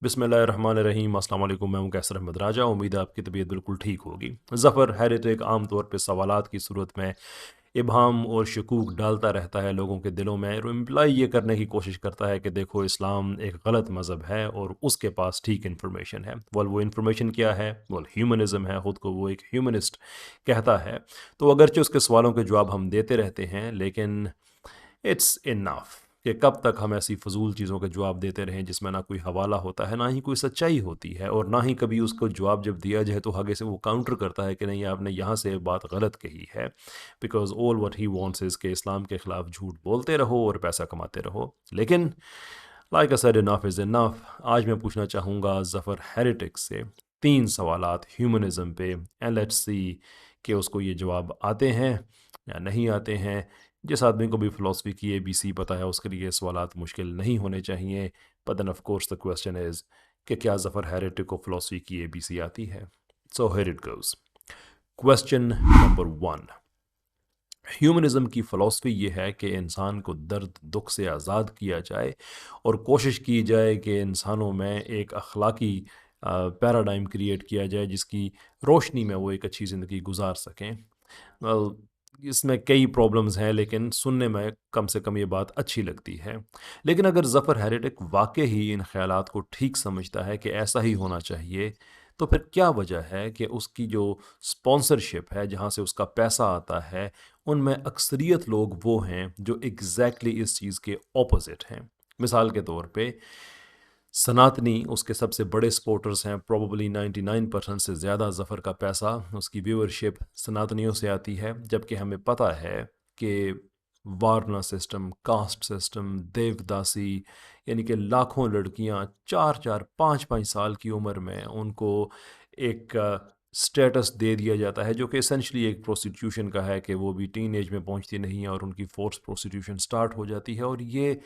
बिस्मिल्लाहिर्रहमानिर्रहीम। अस्सलाम वालेकुम। मैं हूं कैसर अहमद राजा। उम्मीद है आपकी तबीयत बिल्कुल ठीक होगी। ज़फ़र हेरिटेक आम तौर पे सवालात की सूरत में इबहम और शकूक डालता रहता है लोगों के दिलों में, और इम्प्लाई ये करने की कोशिश करता है कि देखो इस्लाम एक गलत मज़हब है और उसके पास ठीक इन्फॉर्मेशन है। वो इन्फॉर्मेशन क्या है? ह्यूमनिज़म है। ख़ुद को वो एक ह्यूमनिस्ट कहता है। तो अगरचे उसके सवालों के जवाब हम देते रहते हैं, लेकिन इट्स इनफ कि कब तक हम ऐसी फ़जूल चीज़ों के जवाब देते रहें जिसमें ना कोई हवाला होता है, ना ही कोई सच्चाई होती है, और ना ही कभी उसको जवाब जब दिया जाए तो आगे से वो काउंटर करता है कि नहीं, आपने यहाँ से बात गलत कही है। Because all what he wants is के इस्लाम के ख़िलाफ़ झूठ बोलते रहो और पैसा कमाते रहो। लेकिन like I said, enough is enough. आज मैं पूछना चाहूँगा ज़फ़र हेरिटिक से 3 सवालात ह्यूमनिज़्म पे, एंड लेट्स सी कि उसको ये जवाब आते हैं या नहीं आते हैं। जिस आदमी को भी फ़िलासफ़ी की ABC पता है, उसके लिए ये सवालात मुश्किल नहीं होने चाहिए। But then of course the question is कि क्या ज़फ़र हेरिटिक को फ़िलासफ़ी की ABC आती है? So here it goes. Question number 1। ह्यूमनिज़्म की फ़िलासफ़ी ये है कि इंसान को दर्द दुख से आज़ाद किया जाए और कोशिश की जाए कि इंसानों में एक अखलाकी पैराडाइम क्रिएट किया जाए जिसकी रोशनी में वो एक अच्छी ज़िंदगी गुजार सकें। वेल, इसमें कई प्रॉब्लम्स हैं, लेकिन सुनने में कम से कम ये बात अच्छी लगती है। लेकिन अगर ज़फ़र हेरिटिक वाक़ई ही इन ख़यालात को ठीक समझता है कि ऐसा ही होना चाहिए, तो फिर क्या वजह है कि उसकी जो स्पॉन्सरशिप है, जहाँ से उसका पैसा आता है, उनमें अक्सरियत लोग वो हैं जो एग्ज़ैक्टली इस चीज़ के ऑपोज़िट हैं। मिसाल के तौर पे सनातनी उसके सबसे बड़े सपोर्टर्स हैं। प्रोबेबली 99% से ज़्यादा ज़फ़र का पैसा, उसकी व्यूअरशिप सनातनियों से आती है, जबकि हमें पता है कि वारना सिस्टम, कास्ट सिस्टम, देवदासी, यानी कि लाखों लड़कियां 4-4, 5-5 साल की उम्र में उनको एक स्टेटस दे दिया जाता है, जो कि एसेंशली एक प्रोस्टिट्यूशन का है, कि वो भी टीन एज में पहुंचती नहीं है और उनकी फोर्स प्रोस्टिट्यूशन स्टार्ट हो जाती है। और ये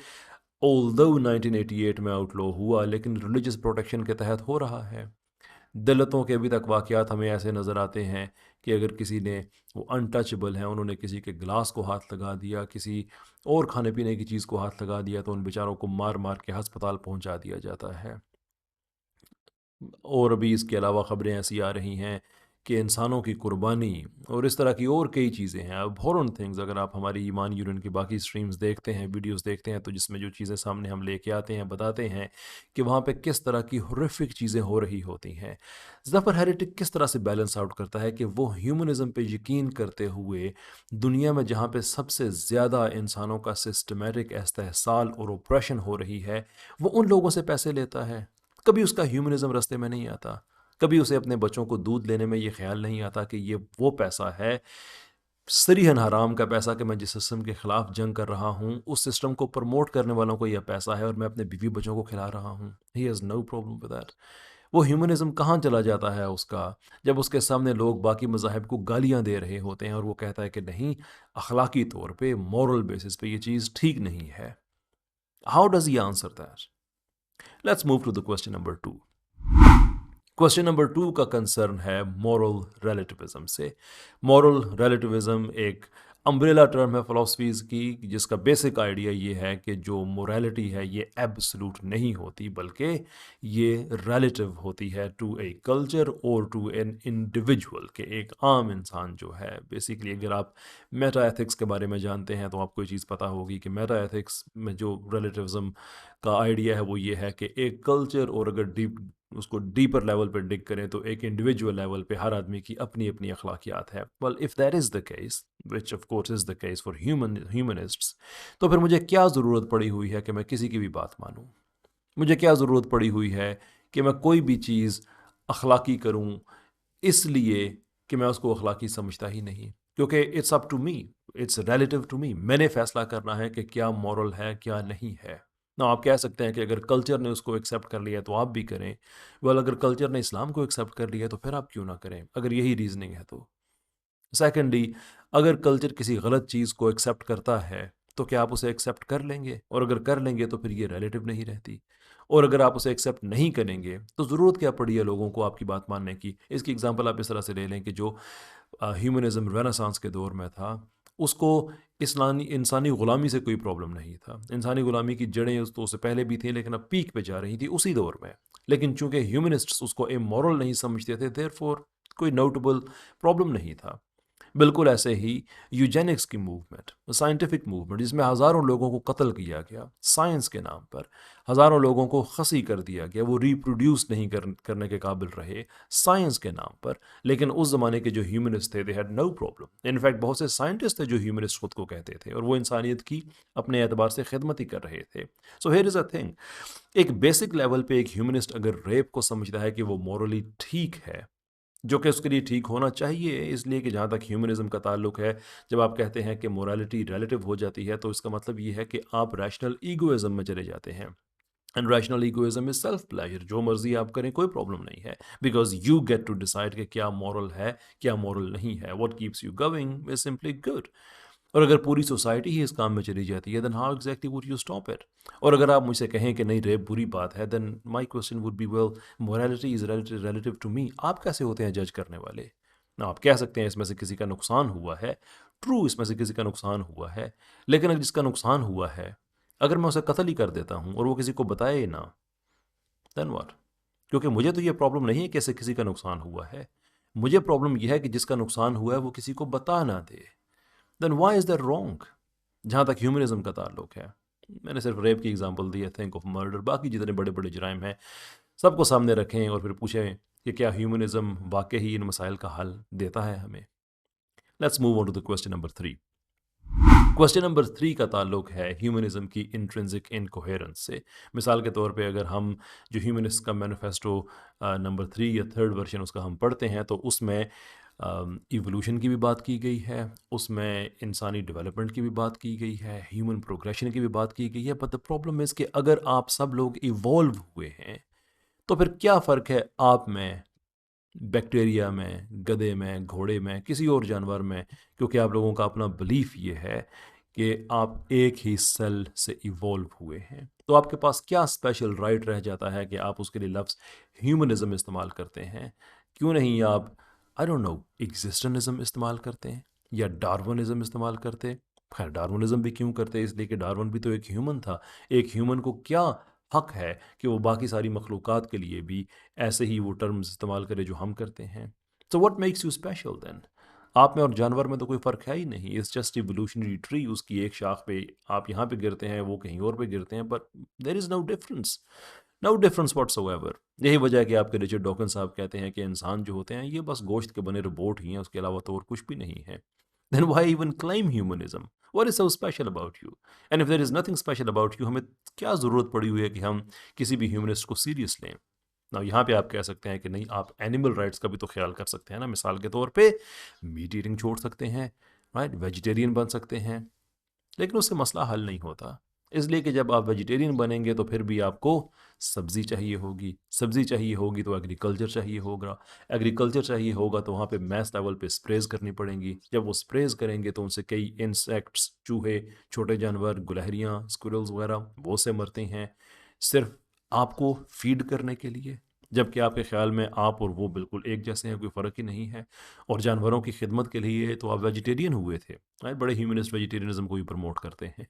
ऑल्दो 1988 में आउटलॉ हुआ, लेकिन रिलीजियस प्रोटेक्शन के तहत हो रहा है। दलितों के अभी तक वाक़यात हमें ऐसे नज़र आते हैं कि अगर किसी ने, वो अनटचेबल हैं, उन्होंने किसी के गिलास को हाथ लगा दिया, किसी और खाने पीने की चीज़ को हाथ लगा दिया, तो उन बेचारों को मार मार के अस्पताल पहुंचा दिया जाता है। और अभी इसके अलावा ख़बरें ऐसी आ रही हैं कि इंसानों की कुर्बानी और इस तरह की और कई चीज़ें हैं। अब हॉरर थिंग्स, अगर आप हमारी ईमान यूनियन की बाकी स्ट्रीम्स देखते हैं, वीडियोस देखते हैं, तो जिसमें जो चीज़ें सामने हम लेके आते हैं, बताते हैं कि वहाँ पे किस तरह की हॉरिफिक चीज़ें हो रही होती हैं। ज़फ़र हेरिटिक किस तरह से बैलेंस आउट करता है कि वो ह्यूमनिज़्म पे यकीन करते हुए दुनिया में जहाँ पे सबसे ज़्यादा इंसानों का सिस्टमेटिक इस्तेहसाल और ऑपरेशन हो रही है, वो उन लोगों से पैसे लेता है। कभी उसका ह्यूमनिज़्म रास्ते में नहीं आता। कभी उसे अपने बच्चों को दूध लेने में ये ख़्याल नहीं आता कि ये वो पैसा है, सरीहन हराम का पैसा, कि मैं जिस सिस्टम के ख़िलाफ़ जंग कर रहा हूँ, उस सिस्टम को प्रमोट करने वालों को यह पैसा है, और मैं अपने बीवी बच्चों को खिला रहा हूँ। He has no problem with that. वो ह्यूमनिज़्म कहाँ चला जाता है उसका, जब उसके सामने लोग बाकी मज़ाहिब को गालियाँ दे रहे होते हैं और वो कहता है कि नहीं, अखलाकी तौर पे, मॉरल बेसिस पे ये चीज़ ठीक नहीं है। How does he answer that? Let's move to the question number 2। Question number 2 का कंसर्न है मॉरल रिलेटिविज्म से। मॉरल रिलेटिविज्म एक अम्ब्रेला टर्म है फ़िलासफ़ीज़ की, जिसका बेसिक आइडिया ये है कि जो मोरालिटी है ये एब्सोल्यूट नहीं होती, बल्कि ये रिलेटिव होती है टू ए कल्चर और टू एन इंडिविजुअल, के एक आम इंसान जो है। बेसिकली अगर आप मेटा एथिक्स के बारे में जानते हैं, तो आपको ये चीज़ पता होगी कि मेटा एथिक्स में जो रिलेटिविज्म का आइडिया है वो ये है कि एक कल्चर, और अगर डीप उसको डीपर लेवल पे डिग करें, तो एक इंडिविजुअल लेवल पे हर आदमी की अपनी अपनी अखलाकियात है। Well, if that is the case, which of course is the case for humanists, तो फिर मुझे क्या ज़रूरत पड़ी हुई है कि मैं किसी की भी बात मानूं? मुझे क्या ज़रूरत पड़ी हुई है कि मैं कोई भी चीज़ अखलाकी करूं, इसलिए कि मैं उसको अखलाकी समझता ही नहीं? क्योंकि it's up to me, it's relative to me. मैंने फैसला करना है कि क्या मॉरल है, क्या नहीं है ना। आप कह सकते हैं कि अगर कल्चर ने उसको एक्सेप्ट कर लिया तो आप भी करें। वेल, अगर कल्चर ने इस्लाम को एक्सेप्ट कर लिया तो फिर आप क्यों ना करें, अगर यही रीजनिंग है तो। सेकेंडली, अगर कल्चर किसी गलत चीज़ को एक्सेप्ट करता है, तो क्या आप उसे एक्सेप्ट कर लेंगे? और अगर कर लेंगे तो फिर ये रिलेटिव नहीं रहती। और अगर आप उसे एक्सेप्ट नहीं करेंगे, तो ज़रूरत क्या पड़ी है लोगों को आपकी बात मानने की? इसकी एग्जांपल आप इस तरह से ले लें कि जो ह्यूमनिज़्म रेनेसांस के दौर में था, उसको इस्लामी इंसानी ग़ुलामी से कोई प्रॉब्लम नहीं था। इंसानी ग़ुलामी की जड़ें उस तो उससे पहले भी थी, लेकिन अब पीक पे जा रही थी उसी दौर में। लेकिन चूँकि ह्यूमनिस्ट्स उसको इमोरल नहीं समझते थे, देयरफॉर कोई नोटेबल प्रॉब्लम नहीं था। बिल्कुल ऐसे ही यूजेनिक्स की मूवमेंट, साइंटिफिक मूवमेंट, जिसमें हज़ारों लोगों को कत्ल किया गया साइंस के नाम पर, हज़ारों लोगों को खसी कर दिया गया, वो रिप्रोड्यूस नहीं करने के काबिल रहे साइंस के नाम पर। लेकिन उस ज़माने के जो ह्यूमनिस्ट थे, they had no problem. In fact बहुत से साइंटिस्ट थे जो ह्यूमनिस्ट खुद को कहते थे, और वो इंसानियत की अपने एतबार से खिदमत ही कर रहे थे। So here is a thing, एक बेसिक लेवल पे एक ह्यूमनिस्ट अगर रेप को समझता है कि वो मॉरली ठीक है, जो कि उसके लिए ठीक होना चाहिए, इसलिए कि जहाँ तक ह्यूमनिज़्म का ताल्लुक है, जब आप कहते हैं कि मोरालिटी रिलेटिव हो जाती है, तो इसका मतलब ये है कि आप रैशनल ईगोइज़्म में चले जाते हैं। And rational egoism is self pleasure, जो मर्जी आप करें कोई प्रॉब्लम नहीं है, because you get to decide कि क्या मॉरल है, क्या मॉरल नहीं है। What keeps you going is simply good. और अगर पूरी सोसाइटी ही इस काम में चली जाती है, then how exactly would you stop it? और अगर आप मुझसे कहें कि नहीं रेप बुरी बात है, then my question would be, well morality is relative to me. आप कैसे होते हैं जज करने वाले? ना आप कह सकते हैं इसमें से किसी का नुकसान हुआ है, ट्रू, इसमें से किसी का नुकसान हुआ है, लेकिन अगर जिसका नुकसान हुआ है, अगर मैं उसे कत्ल ही कर देता हूँ और वो किसी को बताए ही ना, देन व्हाट? क्योंकि मुझे तो ये प्रॉब्लम नहीं है कि ऐसे किसी का नुकसान हुआ है, मुझे प्रॉब्लम यह है कि जिसका नुकसान हुआ है वो किसी को बता ना दे। Then why is that wrong? जहाँ तक ह्यूमनिज़्म का ताल्लुक है, मैंने सिर्फ रेप की एग्जांपल दी है, थिंक ऑफ मर्डर, बाकी जितने बड़े बड़े जराइम हैं सबको सामने रखें और फिर पूछें कि क्या ह्यूमनिज़्म वाकई ही इन मसाइल का हल देता है हमें। Let's move on to the question number 3। Question number 3 का ताल्लुक है ह्यूमनिज़्म की इंट्रिंसिक इनकोहेरेंस से। मिसाल के तौर पे अगर हम जो ह्यूमनिस्ट का मैनिफेस्टो नंबर 3 या थर्ड वर्जन उसका हम पढ़ते हैं, तो उसमें इवोल्यूशन की भी बात की गई है, उसमें इंसानी डेवलपमेंट की भी बात की गई है, ह्यूमन प्रोग्रेशन की भी बात की गई है। बट द प्रॉब्लम इज़ कि अगर आप सब लोग इवॉल्व हुए हैं, तो फिर क्या फ़र्क है आप में, बैक्टीरिया में, गधे में, घोड़े में, किसी और जानवर में? क्योंकि आप लोगों का अपना बिलीफ ये है कि आप एक ही सेल से इवॉल्व हुए हैं, तो आपके पास क्या स्पेशल राइट रह जाता है कि आप उसके लिए लफ्ज़ ह्यूमनिज़्म इस्तेमाल करते हैं? क्यों नहीं आप, आई डोंट नो, एग्जिस्टेंसिज्म इस्तेमाल करते हैं या डार्विनिज्म इस्तेमाल करते? खैर, डार्विनिज्म भी क्यों करते, इसलिए कि डार्विन भी तो एक ह्यूमन था। एक ह्यूमन को क्या हक है कि वो बाकी सारी मखलूक़ात के लिए भी ऐसे ही वो टर्म्स इस्तेमाल करे जो हम करते हैं? So what makes you special then? आप में और जानवर में तो कोई फ़र्क है ही नहीं। इट्स जस्ट इवोल्यूशनरी ट्री, उसकी एक शाख पे आप यहाँ पे गिरते हैं, वो कहीं और पे गिरते हैं, but there is no difference, no difference whatsoever. यही वजह है कि आपके रिचर्ड डॉकिंस साहब कहते हैं कि इंसान जो होते हैं ये बस गोश्त के बने रोबोट ही हैं, उसके अलावा तो और कुछ भी नहीं है। Then why even claim humanism? What is so special about you? And if there is nothing special about you, हमें क्या ज़रूरत पड़ी हुई है कि हम किसी भी ह्यूमनिस्ट को सीरियस लें? ना यहाँ पे आप कह सकते हैं कि नहीं, आप एनिमल राइट्स का भी तो ख्याल कर सकते हैं ना। मिसाल के तौर पे मीट ईटिंग छोड़ सकते हैं, राइट, वेजिटेरियन बन सकते हैं, लेकिन उससे मसला हल नहीं होता। इसलिए कि जब आप वेजिटेरियन बनेंगे तो फिर भी आपको सब्ज़ी चाहिए होगी, सब्ज़ी चाहिए होगी तो एग्रीकल्चर चाहिए होगा, एग्रीकल्चर चाहिए होगा तो वहाँ पे मैस लेवल पे स्प्रेज करनी पड़ेंगी। जब वो स्प्रेज करेंगे तो उनसे कई इंसेक्ट्स, चूहे, छोटे जानवर, गुलहरियाँ, स्क्विरल्स वगैरह वो से मरते हैं, सिर्फ आपको फीड करने के लिए, जबकि आपके ख्याल में आप और वो बिल्कुल एक जैसे हैं, कोई फ़र्क ही नहीं है। और जानवरों की खिदमत के लिए तो आप वेजिटेरियन हुए थे, राइट? बड़े ह्यूमनिस्ट वेजिटेरियनिज्म को भी प्रमोट करते हैं।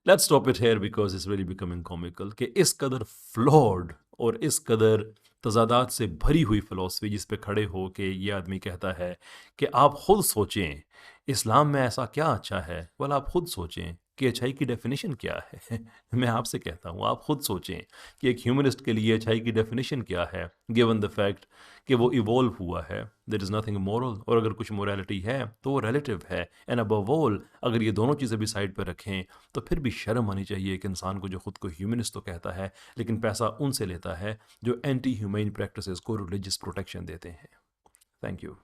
Let's stop it here because it's really becoming comical कि इस कदर फ्लॉड और इस कदर तजादात से भरी हुई फ़िलॉसफी जिस पे खड़े हो के ये आदमी कहता है कि आप खुद सोचें इस्लाम में ऐसा क्या अच्छा है। वाला आप खुद सोचें कि अच्छाई की डेफिनेशन क्या है। मैं आपसे कहता हूँ आप खुद सोचें कि एक ह्यूमनिस्ट के लिए अच्छाई की डेफिनेशन क्या है, गिवन द फैक्ट कि वो इवॉल्व हुआ है। देयर इज़ नथिंग मोरल, और अगर कुछ मोरालिटी है तो वो रिलेटिव है। एंड अबव ऑल, अगर ये दोनों चीज़ें भी साइड पर रखें तो फिर भी शर्म आनी चाहिए एक इंसान को जो खुद को ह्यूमनिस्ट तो कहता है, लेकिन पैसा उनसे लेता है जो एंटी ह्यूमैन प्रैक्टिसेस को रिलीजियस प्रोटेक्शन देते हैं। Thank you.